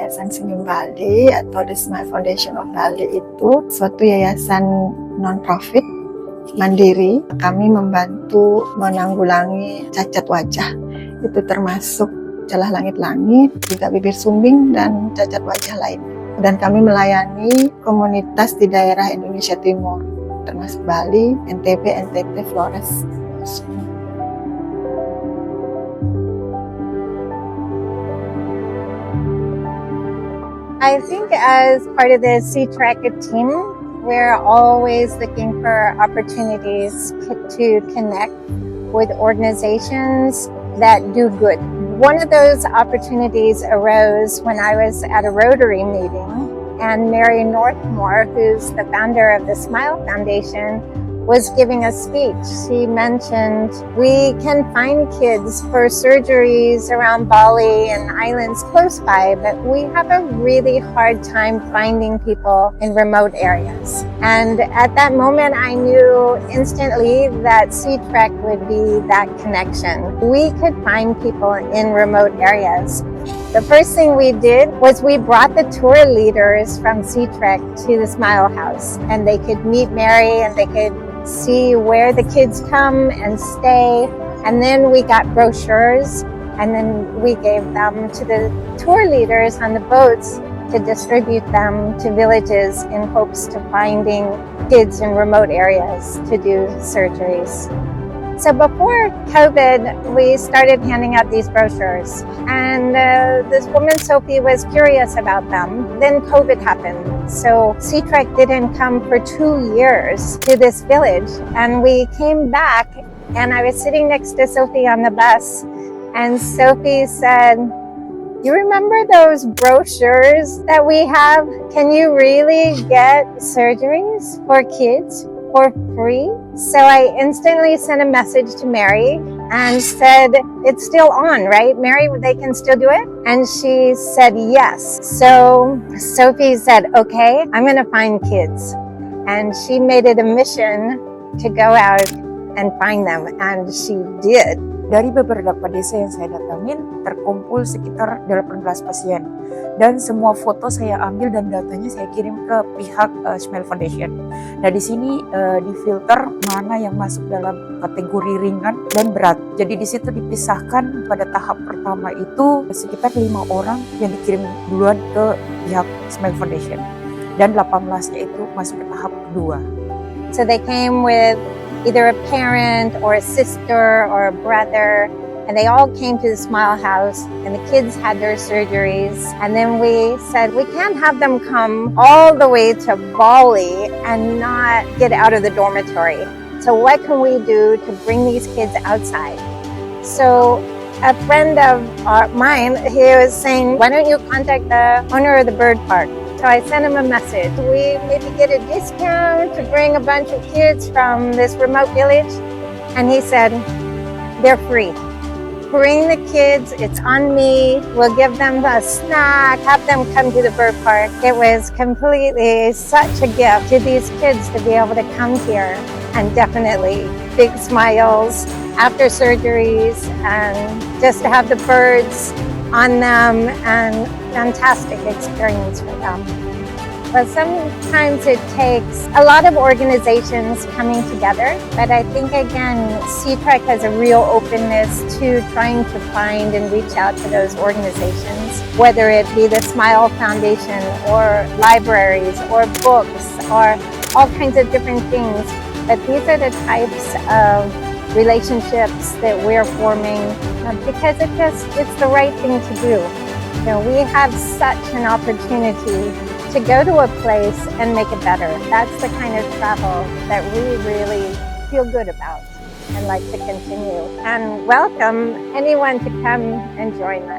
Yayasan Senyum Bali atau The Smile Foundation of Bali itu suatu yayasan non-profit mandiri. Kami membantu menanggulangi cacat wajah. Itu termasuk celah langit-langit, juga bibir sumbing, dan cacat wajah lain. Dan kami melayani komunitas di daerah Indonesia Timur, termasuk Bali, NTB, Flores. I think as part of the SeaTrek team, we're always looking for opportunities to connect with organizations that do good. One of those opportunities arose when I was at a Rotary meeting, and Mary Northmore, who's the founder of the Smile Foundation, was giving a speech. She mentioned we can find kids for surgeries around Bali and islands close by, but we have a really hard time finding people in remote areas. And at that moment, I knew instantly that SeaTrek would be that connection. We could find people in remote areas. The first thing we did was we brought the tour leaders from SeaTrek to the Smile House, and they could meet Mary and they could see where the kids come and stay. And then we got brochures, and then we gave them to the tour leaders on the boats to distribute them to villages in hopes to finding kids in remote areas to do surgeries. So before COVID, we started handing out these brochures, and this woman, Sophie, was curious about them. Then COVID happened. So SeaTrek didn't come for 2 years to this village, and we came back, and I was sitting next to Sophie on the bus, and Sophie said, "You remember those brochures that we have? Can you really get surgeries for kids for free?" So I instantly sent a message to Mary and said, "It's still on, right? Mary, they can still do it?" And she said yes. So Sophie said, "Okay, I'm going to find kids." And she made it a mission to go out and find them, and she did. Dari beberapa desa yang saya datangin, terkumpul sekitar 18 pasien. Dan semua foto saya ambil dan datanya saya kirim ke pihak Smile Foundation. Nah, di sini difilter mana yang masuk dalam kategori ringan dan berat. Jadi di situ dipisahkan pada tahap pertama itu sekitar 5 orang yang dikirim duluan ke pihak Smile Foundation. Dan 18-nya itu masuk ke tahap kedua. So they came with either a parent or a sister or a brother, and they all came to the Smile House, and the kids had their surgeries. And then we said, we can't have them come all the way to Bali and not get out of the dormitory. So what can we do to bring these kids outside? So a friend of mine, he was saying, "Why don't you contact the owner of the bird park?" So I sent him a message. We maybe get a discount to bring a bunch of kids from this remote village. And he said, "They're free. Bring the kids, it's on me. We'll give them a snack, have them come to the bird park." It was completely such a gift to these kids to be able to come here, and definitely big smiles after surgeries, and just to have the birds on them, and fantastic experience for them. But sometimes it takes a lot of organizations coming together. But I think, again, SeaTrek has a real openness to trying to find and reach out to those organizations, whether it be the Smile Foundation or libraries or books or all kinds of different things. But these are the types of relationships that we're forming because it's the right thing to do. You know, we have such an opportunity to go to a place and make it better. That's the kind of travel that we really feel good about and like to continue. And welcome anyone to come and join us.